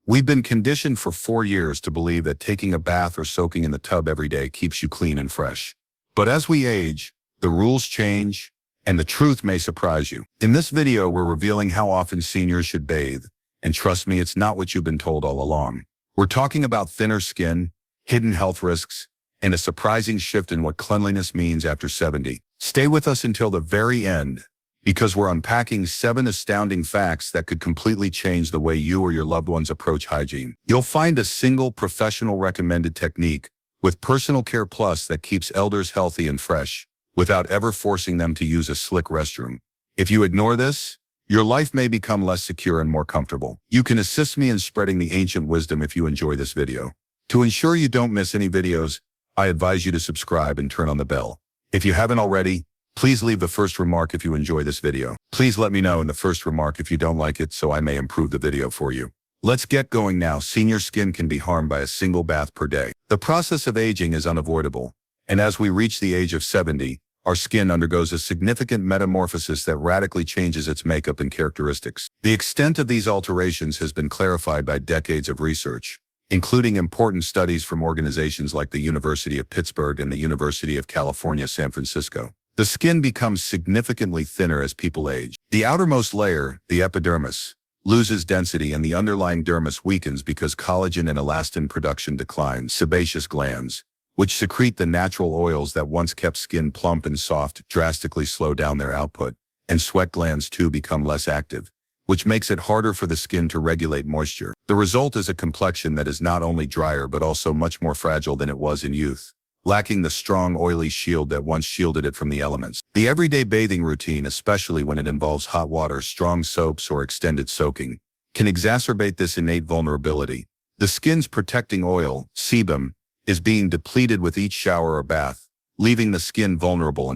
We've been conditioned for 4 years to believe that taking a bath or soaking in the tub every day keeps you clean and fresh. But as we age, the rules change, and the truth may surprise you. In this video, we're revealing how often seniors should bathe, and trust me, it's not what you've been told all along. We're talking about thinner skin, hidden health risks, and a surprising shift in what cleanliness means after 70. Stay with us until the very end, because we're unpacking 7 astounding facts that could completely change the way you or your loved ones approach hygiene. You'll find a single professional recommended technique with Personal Care Plus that keeps elders healthy and fresh without ever forcing them to use a slick restroom. If you ignore this, your life may become less secure and more comfortable. You can assist me in spreading the ancient wisdom if you enjoy this video. To ensure you don't miss any videos, I advise you to subscribe and turn on the bell. If you haven't already, please leave the first remark if you enjoy this video. Please let me know in the first remark if you don't like it so I may improve the video for you. Let's get going now. Senior skin can be harmed by a single bath per day. The process of aging is unavoidable, and as we reach the age of 70, our skin undergoes a significant metamorphosis that radically changes its makeup and characteristics. The extent of these alterations has been clarified by decades of research, including important studies from organizations like the University of Pittsburgh and the University of California, San Francisco. The skin becomes significantly thinner as people age. The outermost layer, the epidermis, loses density and the underlying dermis weakens because collagen and elastin production declines. Sebaceous glands, which secrete the natural oils that once kept skin plump and soft, drastically slow down their output, and sweat glands too become less active, which makes it harder for the skin to regulate moisture. The result is a complexion that is not only drier but also much more fragile than it was in youth, lacking the strong, oily shield that once shielded it from the elements. The everyday bathing routine, especially when it involves hot water, strong soaps, or extended soaking, can exacerbate this innate vulnerability. The skin's protecting oil, sebum, is being depleted with each shower or bath, leaving the skin vulnerable.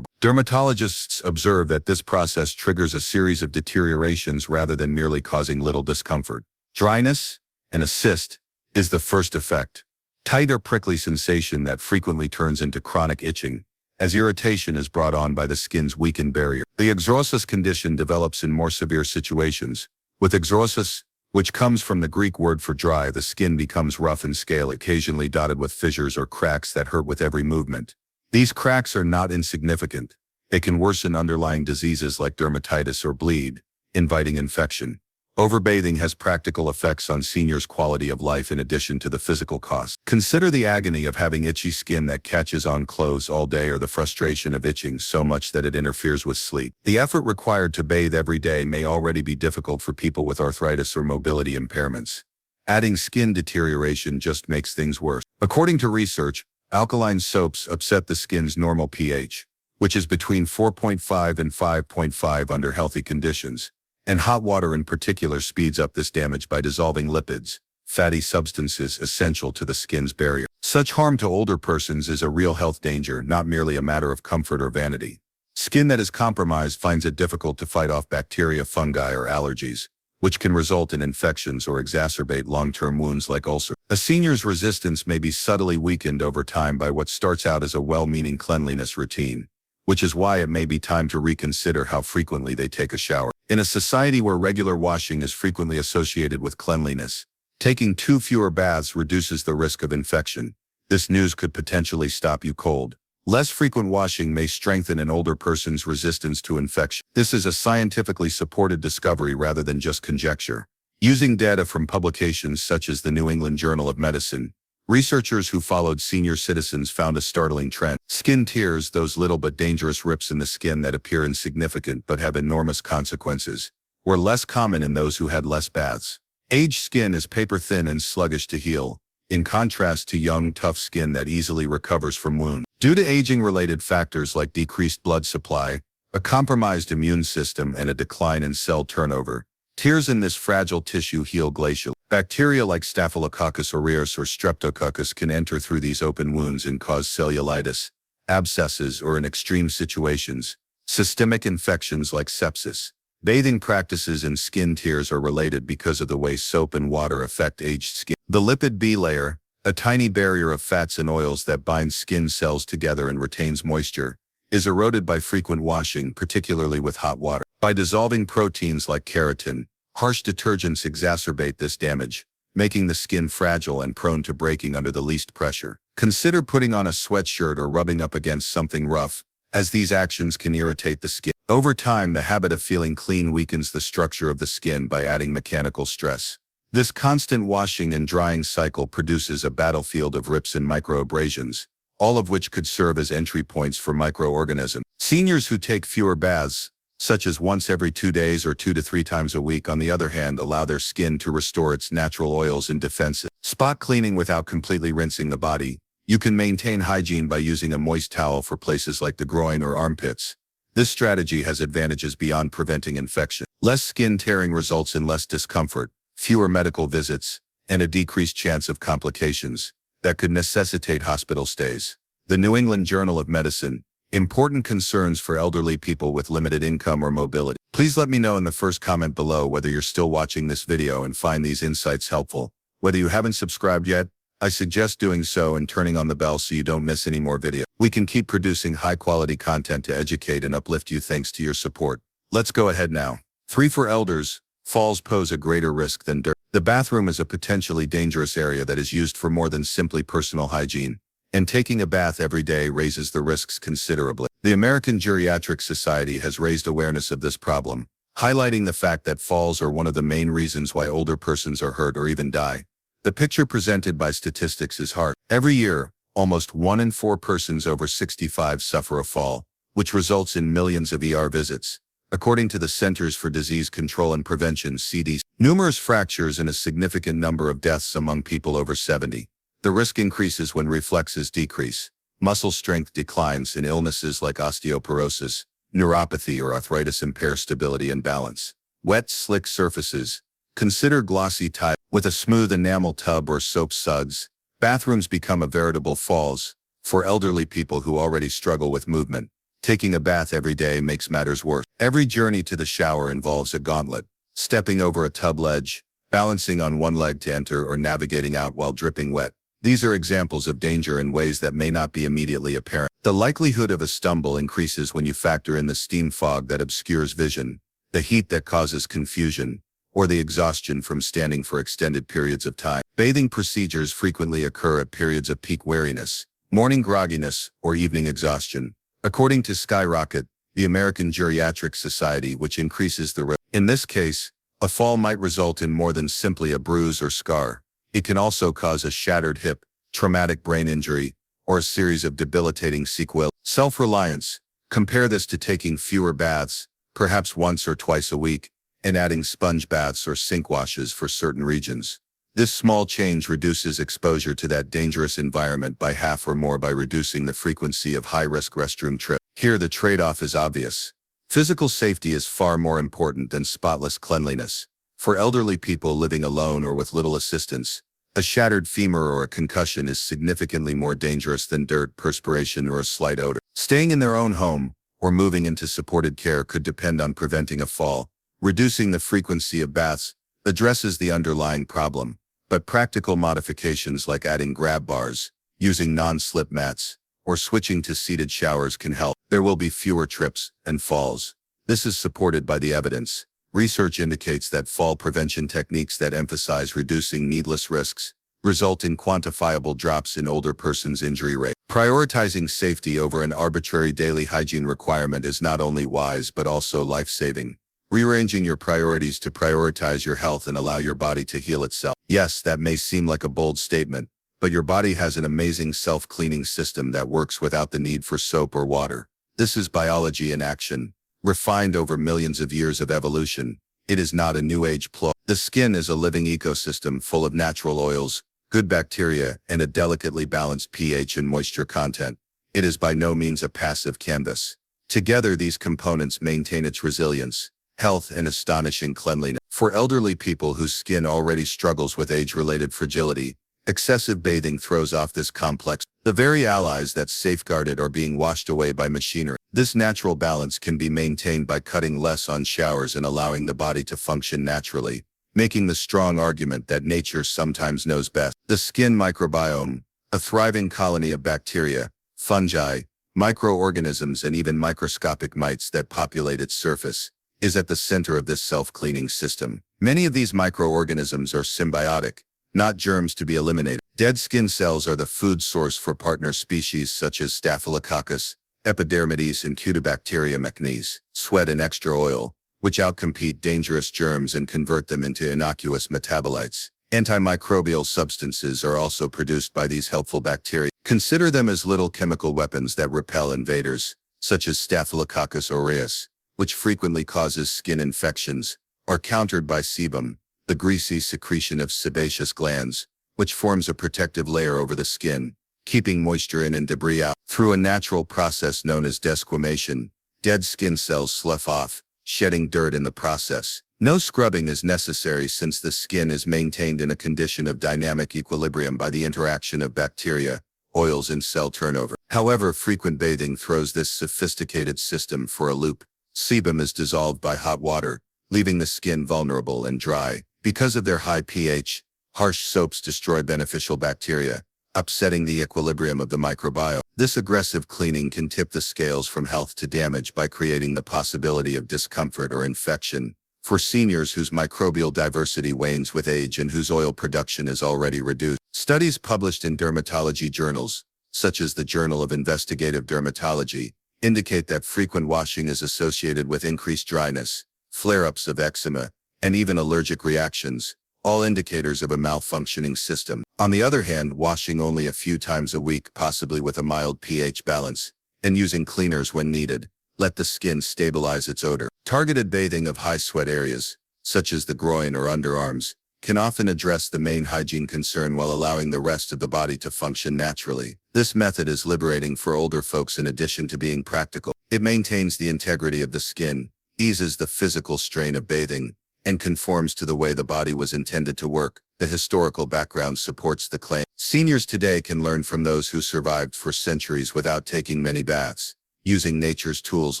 Dermatologists observe that this process triggers a series of deteriorations rather than merely causing little discomfort. Dryness and a cyst is the first effect. Tight or prickly sensation that frequently turns into chronic itching, as irritation is brought on by the skin's weakened barrier. The exorsis condition develops in more severe situations. With exorsis, which comes from the Greek word for dry, the skin becomes rough and scaly, occasionally dotted with fissures or cracks that hurt with every movement. These cracks are not insignificant. They can worsen underlying diseases like dermatitis or bleed, inviting infection. Overbathing has practical effects on seniors' quality of life in addition to the physical cost. Consider the agony of having itchy skin that catches on clothes all day, or the frustration of itching so much that it interferes with sleep. The effort required to bathe every day may already be difficult for people with arthritis or mobility impairments. Adding skin deterioration just makes things worse. According to research, alkaline soaps upset the skin's normal pH, which is between 4.5 and 5.5 under healthy conditions. And hot water in particular speeds up this damage by dissolving lipids, fatty substances essential to the skin's barrier. Such harm to older persons is a real health danger, not merely a matter of comfort or vanity. Skin that is compromised finds it difficult to fight off bacteria, fungi, or allergies, which can result in infections or exacerbate long-term wounds like ulcers. A senior's resistance may be subtly weakened over time by what starts out as a well-meaning cleanliness routine, which is why it may be time to reconsider how frequently they take a shower. In a society where regular washing is frequently associated with cleanliness, taking 2 fewer baths reduces the risk of infection. This news could potentially stop you cold. Less frequent washing may strengthen an older person's resistance to infection. This is a scientifically supported discovery rather than just conjecture. Using data from publications such as the New England Journal of Medicine, researchers who followed senior citizens found a startling trend. Skin tears, those little but dangerous rips in the skin that appear insignificant but have enormous consequences, were less common in those who had less baths. Aged skin is paper-thin and sluggish to heal, in contrast to young, tough skin that easily recovers from wounds. Due to aging-related factors like decreased blood supply, a compromised immune system, and a decline in cell turnover, tears in this fragile tissue heal glacially. Bacteria like Staphylococcus aureus or Streptococcus can enter through these open wounds and cause cellulitis, abscesses, or in extreme situations, systemic infections like sepsis. Bathing practices and skin tears are related because of the way soap and water affect aged skin. The lipid bilayer, a tiny barrier of fats and oils that binds skin cells together and retains moisture, is eroded by frequent washing, particularly with hot water. By dissolving proteins like keratin, harsh detergents exacerbate this damage, making the skin fragile and prone to breaking under the least pressure. Consider putting on a sweatshirt or rubbing up against something rough, as these actions can irritate the skin. Over time, the habit of feeling clean weakens the structure of the skin by adding mechanical stress. This constant washing and drying cycle produces a battlefield of rips and microabrasions, all of which could serve as entry points for microorganisms. Seniors who take fewer baths, such as once every 2 days or 2 to 3 times a week, on the other hand, allow their skin to restore its natural oils and defenses. Spot cleaning without completely rinsing the body. You can maintain hygiene by using a moist towel for places like the groin or armpits. This strategy has advantages beyond preventing infection. Less skin tearing results in less discomfort, fewer medical visits, and a decreased chance of complications that could necessitate hospital stays. The New England Journal of Medicine. Important concerns for elderly people with limited income or mobility. Please let me know in the first comment below whether you're still watching this video and find these insights helpful. Whether you haven't subscribed yet, I suggest doing so and turning on the bell so you don't miss any more videos. We can keep producing high-quality content to educate and uplift you thanks to your support. Let's go ahead now. 3. For elders, falls pose a greater risk than dirt. The bathroom is a potentially dangerous area that is used for more than simply personal hygiene, and taking a bath every day raises the risks considerably. The American Geriatric Society has raised awareness of this problem, highlighting the fact that falls are one of the main reasons why older persons are hurt or even die. The picture presented by statistics is harsh. Every year, almost 1 in 4 persons over 65 suffer a fall, which results in millions of ER visits, according to the Centers for Disease Control and Prevention (CDC). Numerous fractures and a significant number of deaths among people over 70. The risk increases when reflexes decrease, muscle strength declines, and illnesses like osteoporosis, neuropathy, or arthritis impair stability and balance. Wet, slick surfaces. Consider glossy tile with a smooth enamel tub or soap suds. Bathrooms become a veritable falls. For elderly people who already struggle with movement, taking a bath every day makes matters worse. Every journey to the shower involves a gauntlet, stepping over a tub ledge, balancing on one leg to enter, or navigating out while dripping wet. These are examples of danger in ways that may not be immediately apparent. The likelihood of a stumble increases when you factor in the steam fog that obscures vision, the heat that causes confusion, or the exhaustion from standing for extended periods of time. Bathing procedures frequently occur at periods of peak weariness, morning grogginess, or evening exhaustion, according to Skyrocket, the American Geriatric Society, which increases the risk. In this case, a fall might result in more than simply a bruise or scar. It can also cause a shattered hip, traumatic brain injury, or a series of debilitating sequelae. Self-reliance. Compare this to taking fewer baths, perhaps once or twice a week, and adding sponge baths or sink washes for certain regions. This small change reduces exposure to that dangerous environment by half or more by reducing the frequency of high-risk restroom trips. Here the trade-off is obvious. Physical safety is far more important than spotless cleanliness. For elderly people living alone or with little assistance, a shattered femur or a concussion is significantly more dangerous than dirt, perspiration, or a slight odor. Staying in their own home or moving into supported care could depend on preventing a fall. Reducing the frequency of baths addresses the underlying problem, but practical modifications like adding grab bars, using non-slip mats, or switching to seated showers can help. There will be fewer trips and falls. This is supported by the evidence. Research indicates that fall prevention techniques that emphasize reducing needless risks result in quantifiable drops in older persons' injury rate. Prioritizing safety over an arbitrary daily hygiene requirement is not only wise but also life-saving. Rearranging your priorities to prioritize your health and allow your body to heal itself. Yes, that may seem like a bold statement, but your body has an amazing self-cleaning system that works without the need for soap or water. This is biology in action. Refined over millions of years of evolution, it is not a new age ploy. The skin is a living ecosystem full of natural oils, good bacteria, and a delicately balanced pH and moisture content. It is by no means a passive canvas. Together, these components maintain its resilience, health, and astonishing cleanliness. For elderly people whose skin already struggles with age-related fragility, excessive bathing throws off this complex. The very allies that safeguard it are being washed away by machinery. This natural balance can be maintained by cutting less on showers and allowing the body to function naturally, making the strong argument that nature sometimes knows best. The skin microbiome, a thriving colony of bacteria, fungi, microorganisms, and even microscopic mites that populate its surface, is at the center of this self-cleaning system. Many of these microorganisms are symbiotic, not germs to be eliminated. Dead skin cells are the food source for partner species such as Staphylococcus, Epidermidis, and Cutibacteria macnes. Sweat and extra oil, which outcompete dangerous germs and convert them into innocuous metabolites. Antimicrobial substances are also produced by these helpful bacteria. Consider them as little chemical weapons that repel invaders, such as Staphylococcus aureus, which frequently causes skin infections, are countered by sebum, the greasy secretion of sebaceous glands, which forms a protective layer over the skin, keeping moisture in and debris out. Through a natural process known as desquamation, dead skin cells slough off, shedding dirt in the process. No scrubbing is necessary since the skin is maintained in a condition of dynamic equilibrium by the interaction of bacteria, oils, and cell turnover. However, frequent bathing throws this sophisticated system for a loop. Sebum is dissolved by hot water, leaving the skin vulnerable and dry. Because of their high pH, harsh soaps destroy beneficial bacteria, upsetting the equilibrium of the microbiome. This aggressive cleaning can tip the scales from health to damage by creating the possibility of discomfort or infection. For seniors whose microbial diversity wanes with age and whose oil production is already reduced, studies published in dermatology journals, such as the Journal of Investigative Dermatology, indicate that frequent washing is associated with increased dryness, flare-ups of eczema, and even allergic reactions, all indicators of a malfunctioning system. On the other hand, washing only a few times a week, possibly with a mild pH balance, and using cleaners when needed, let the skin stabilize its odor. Targeted bathing of high sweat areas, such as the groin or underarms, can often address the main hygiene concern while allowing the rest of the body to function naturally. This method is liberating for older folks in addition to being practical. It maintains the integrity of the skin, eases the physical strain of bathing, and conforms to the way the body was intended to work. The historical background supports the claim. Seniors today can learn from those who survived for centuries without taking many baths. Using nature's tools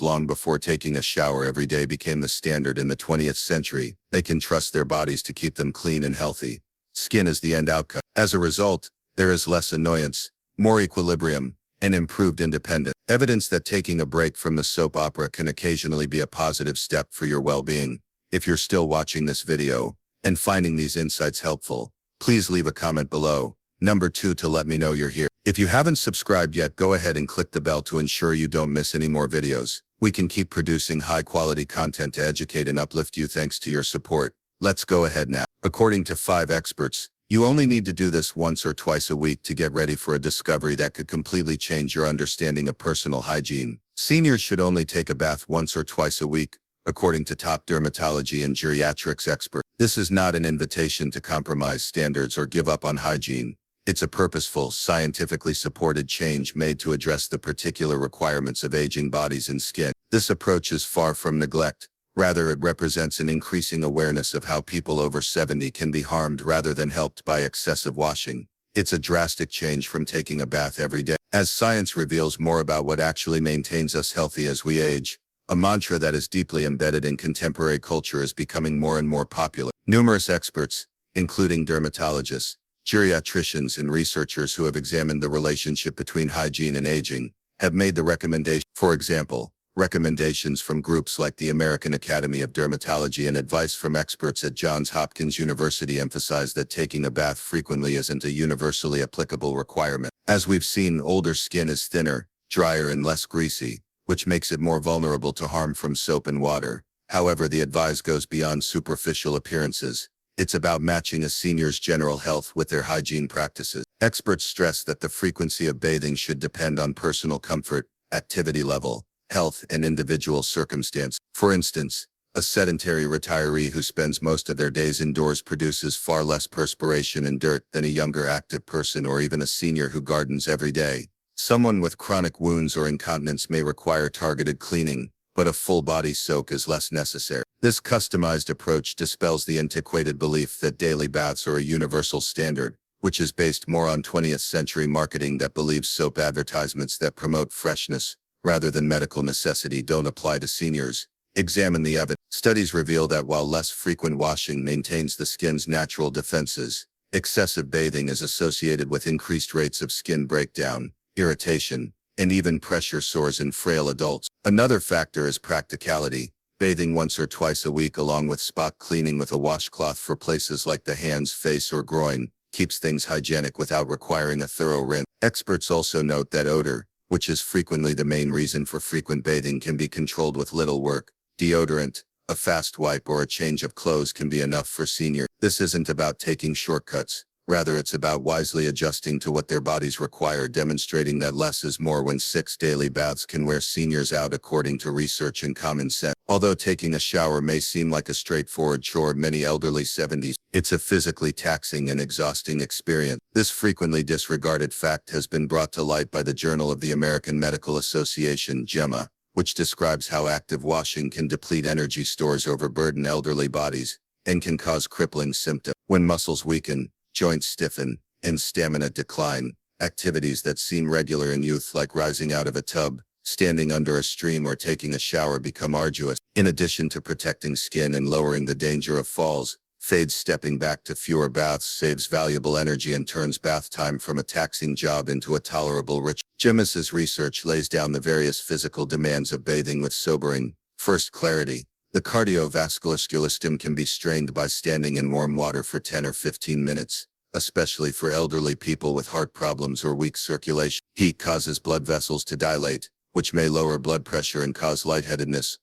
long before taking a shower every day became the standard in the 20th century, they can trust their bodies to keep them clean and healthy. Skin is the end outcome. As a result, there is less annoyance, more equilibrium, and improved independence. Evidence that taking a break from the soap opera can occasionally be a positive step for your well-being. If you're still watching this video and finding these insights helpful, please leave a comment below. Number 2, to let me know you're here. If you haven't subscribed yet, go ahead and click the bell to ensure you don't miss any more videos. We can keep producing high-quality content to educate and uplift you thanks to your support. Let's go ahead now. According to 5 experts, you only need to do this once or twice a week to get ready for a discovery that could completely change your understanding of personal hygiene. Seniors should only take a bath once or twice a week, according to top dermatology and geriatrics experts. This is not an invitation to compromise standards or give up on hygiene. It's a purposeful, scientifically supported change made to address the particular requirements of aging bodies and skin. This approach is far from neglect. Rather, it represents an increasing awareness of how people over 70 can be harmed rather than helped by excessive washing. It's a drastic change from taking a bath every day. As science reveals more about what actually maintains us healthy as we age, a mantra that is deeply embedded in contemporary culture is becoming more and more popular. Numerous experts, including dermatologists, geriatricians, and researchers who have examined the relationship between hygiene and aging, have made the recommendation. For example, recommendations from groups like the American Academy of Dermatology and advice from experts at Johns Hopkins University emphasize that taking a bath frequently isn't a universally applicable requirement. As we've seen, older skin is thinner, drier, and less greasy, which makes it more vulnerable to harm from soap and water. However, the advice goes beyond superficial appearances. It's about matching a senior's general health with their hygiene practices. Experts stress that the frequency of bathing should depend on personal comfort, activity level, health, and individual circumstance. For instance, a sedentary retiree who spends most of their days indoors produces far less perspiration and dirt than a younger active person or even a senior who gardens every day. Someone with chronic wounds or incontinence may require targeted cleaning, but a full-body soak is less necessary. This customized approach dispels the antiquated belief that daily baths are a universal standard, which is based more on 20th century marketing that believes soap advertisements that promote freshness, rather than medical necessity, don't apply to seniors. Examine the evidence. Studies reveal that while less frequent washing maintains the skin's natural defenses, excessive bathing is associated with increased rates of skin breakdown, irritation, and even pressure sores in frail adults. Another factor is practicality. Bathing once or twice a week along with spot cleaning with a washcloth for places like the hands, face, or groin keeps things hygienic without requiring a thorough rinse. Experts also note that odor, which is frequently the main reason for frequent bathing, can be controlled with little work. Deodorant, a fast wipe, or a change of clothes can be enough for seniors. This isn't about taking shortcuts. Rather, it's about wisely adjusting to what their bodies require, demonstrating that less is more when 6 daily baths can wear seniors out according to research and common sense. Although taking a shower may seem like a straightforward chore, many elderly 70s, it's a physically taxing and exhausting experience. This frequently disregarded fact has been brought to light by the Journal of the American Medical Association, JEMA, which describes how active washing can deplete energy stores, overburden elderly bodies, and can cause crippling symptoms. When muscles weaken, joints stiffen, and stamina decline, activities that seem regular in youth, like rising out of a tub, standing under a stream, or taking a shower, become arduous. In addition to protecting skin and lowering the danger of falls, stepping back to fewer baths saves valuable energy and turns bath time from a taxing job into a tolerable ritual. Jimis's research lays down the various physical demands of bathing with sobering. First, clarity. The cardiovascular system can be strained by standing in warm water for 10 or 15 minutes, especially for elderly people with heart problems or weak circulation. Heat causes blood vessels to dilate, which may lower blood pressure and cause lightheadedness.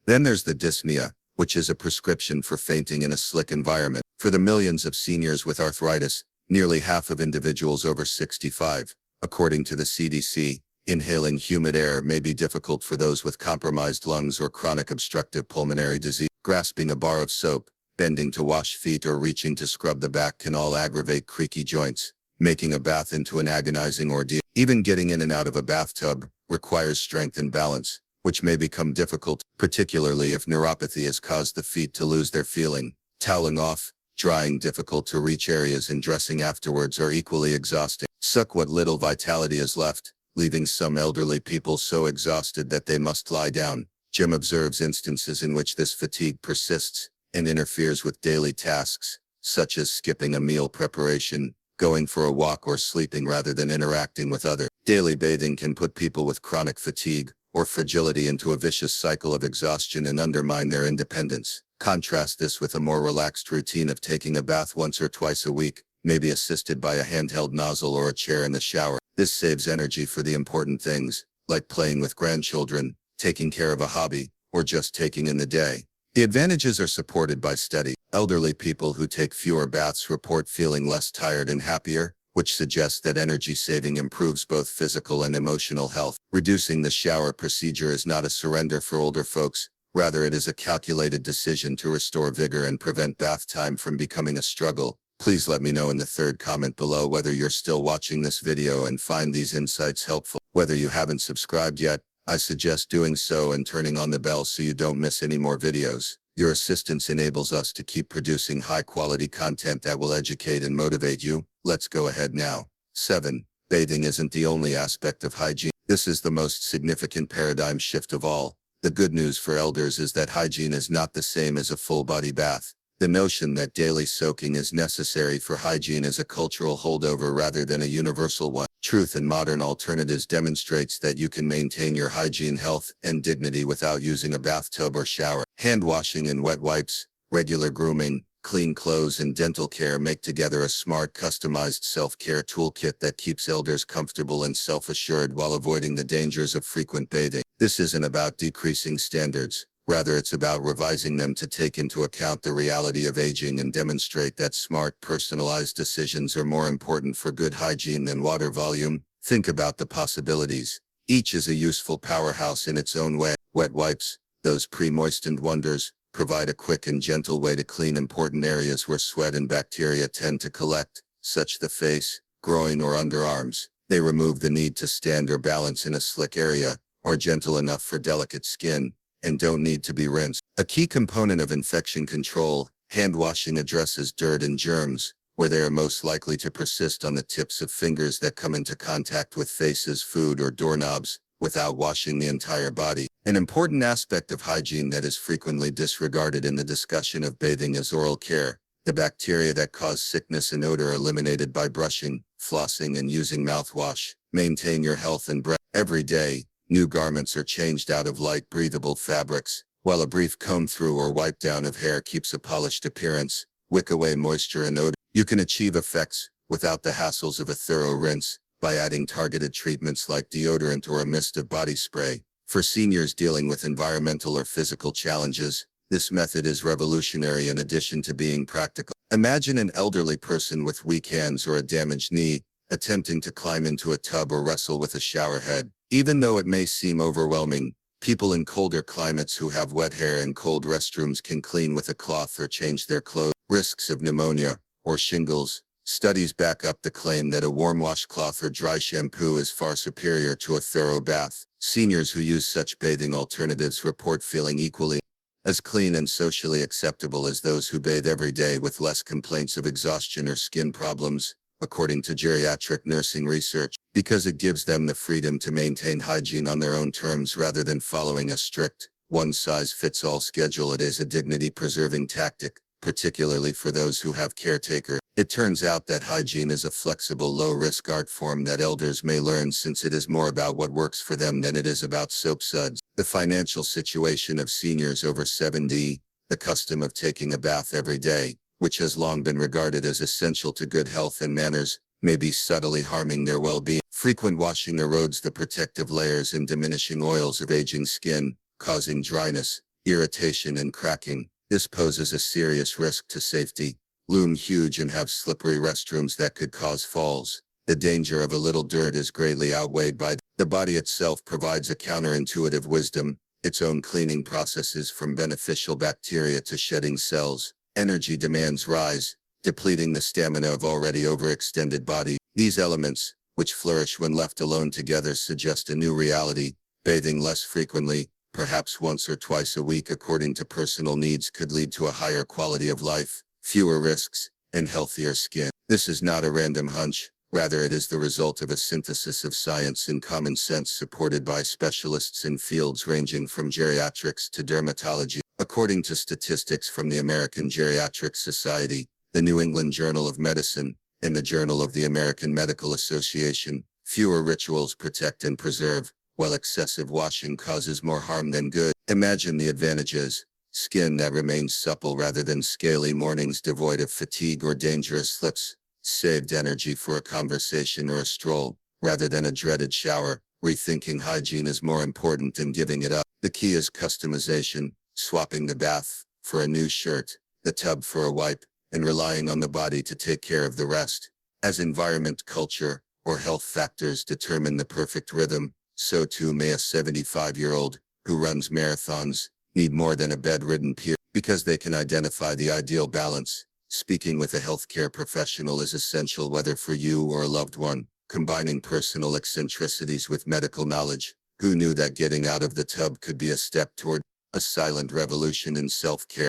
Then there's the dyspnea, which is a prescription for fainting in a slick environment. For the millions of seniors with arthritis, nearly half of individuals over 65, according to the CDC, inhaling humid air may be difficult for those with compromised lungs or chronic obstructive pulmonary disease. Grasping a bar of soap, bending to wash feet, or reaching to scrub the back can all aggravate creaky joints, making a bath into an agonizing ordeal. Even getting in and out of a bathtub requires strength and balance, which may become difficult, particularly if neuropathy has caused the feet to lose their feeling. Toweling off, drying difficult to reach areas, and dressing afterwards are equally exhausting. Suck what little vitality is left, leaving some elderly people so exhausted that they must lie down. Jim observes instances in which this fatigue persists and interferes with daily tasks, such as skipping a meal preparation, going for a walk, or sleeping rather than interacting with others. Daily bathing can put people with chronic fatigue or fragility into a vicious cycle of exhaustion and undermine their independence. Contrast this with a more relaxed routine of taking a bath once or twice a week, maybe assisted by a handheld nozzle or a chair in the shower. This saves energy for the important things, like playing with grandchildren, taking care of a hobby, or just taking in the day. The advantages are supported by study. Elderly people who take fewer baths report feeling less tired and happier, which suggests that energy saving improves both physical and emotional health. Reducing the shower procedure is not a surrender for older folks. Rather, it is a calculated decision to restore vigor and prevent bath time from becoming a struggle. Please let me know in the third comment below whether you're still watching this video and find these insights helpful. Whether you haven't subscribed yet, I suggest doing so and turning on the bell so you don't miss any more videos. Your assistance enables us to keep producing high-quality content that will educate and motivate you. Let's go ahead now. 7. Bathing isn't the only aspect of hygiene. This is the most significant paradigm shift of all. The good news for elders is that hygiene is not the same as a full-body bath. The notion that daily soaking is necessary for hygiene is a cultural holdover rather than a universal one. Truth in modern alternatives demonstrates that you can maintain your hygiene, health, and dignity without using a bathtub or shower. Hand washing and wet wipes, regular grooming, clean clothes, and dental care make together a smart, customized self-care toolkit that keeps elders comfortable and self-assured while avoiding the dangers of frequent bathing. This isn't about decreasing standards. Rather, it's about revising them to take into account the reality of aging and demonstrate that smart, personalized decisions are more important for good hygiene than water volume. Think about the possibilities. Each is a useful powerhouse in its own way. Wet wipes, those pre-moistened wonders, provide a quick and gentle way to clean important areas where sweat and bacteria tend to collect, such as the face, groin, or underarms. They remove the need to stand or balance in a slick area, or gentle enough for delicate skin, and don't need to be rinsed. A key component of infection control, hand washing addresses dirt and germs, where they are most likely to persist on the tips of fingers that come into contact with faces, food, or doorknobs, without washing the entire body. An important aspect of hygiene that is frequently disregarded in the discussion of bathing is oral care. The bacteria that cause sickness and odor are eliminated by brushing, flossing, and using mouthwash. Maintain your health and breath. Every day, new garments are changed out of light, breathable fabrics, while a brief comb through or wipe down of hair keeps a polished appearance, wick away moisture and odor. You can achieve effects without the hassles of a thorough rinse, by adding targeted treatments like deodorant or a mist of body spray. For seniors dealing with environmental or physical challenges, this method is revolutionary in addition to being practical. Imagine an elderly person with weak hands or a damaged knee, attempting to climb into a tub or wrestle with a shower head. Even though it may seem overwhelming, people in colder climates who have wet hair and cold restrooms can clean with a cloth or change their clothes. Risks of pneumonia or shingles. Studies back up the claim that a warm washcloth or dry shampoo is far superior to a thorough bath. Seniors who use such bathing alternatives report feeling equally as clean and socially acceptable as those who bathe every day with less complaints of exhaustion or skin problems, according to geriatric nursing research, because it gives them the freedom to maintain hygiene on their own terms rather than following a strict, one-size-fits-all schedule. It is a dignity-preserving tactic, particularly for those who have caretakers. It turns out that hygiene is a flexible, low-risk art form that elders may learn, since it is more about what works for them than it is about soap suds. The financial situation of seniors over 70, the custom of taking a bath every day, which has long been regarded as essential to good health and manners, may be subtly harming their well-being. Frequent washing erodes the protective layers and diminishing oils of aging skin, causing dryness, irritation, and cracking. This poses a serious risk to safety. Loom huge and have slippery restrooms that could cause falls. The danger of a little dirt is greatly outweighed by the body itself provides a counterintuitive wisdom, its own cleaning processes, from beneficial bacteria to shedding cells. Energy demands rise, depleting the stamina of already overextended body. These elements, which flourish when left alone together, suggest a new reality. Bathing less frequently, perhaps once or twice a week according to personal needs, could lead to a higher quality of life, fewer risks, and healthier skin. This is not a random hunch, rather it is the result of a synthesis of science and common sense supported by specialists in fields ranging from geriatrics to dermatology. According to statistics from the American Geriatric Society, the New England Journal of Medicine, and the Journal of the American Medical Association, fewer rituals protect and preserve, while excessive washing causes more harm than good. Imagine the advantages. Skin that remains supple rather than scaly, mornings devoid of fatigue or dangerous slips, saved energy for a conversation or a stroll, rather than a dreaded shower. Rethinking hygiene is more important than giving it up. The key is customization, swapping the bath for a new shirt, the tub for a wipe, and relying on the body to take care of the rest. As environment, culture, or health factors determine the perfect rhythm, so too may a 75-year-old who runs marathons need more than a bedridden peer, because they can identify the ideal balance. Speaking with a healthcare professional is essential, whether for you or a loved one. Combining personal eccentricities with medical knowledge. Who knew that getting out of the tub could be a step toward a silent revolution in self-care?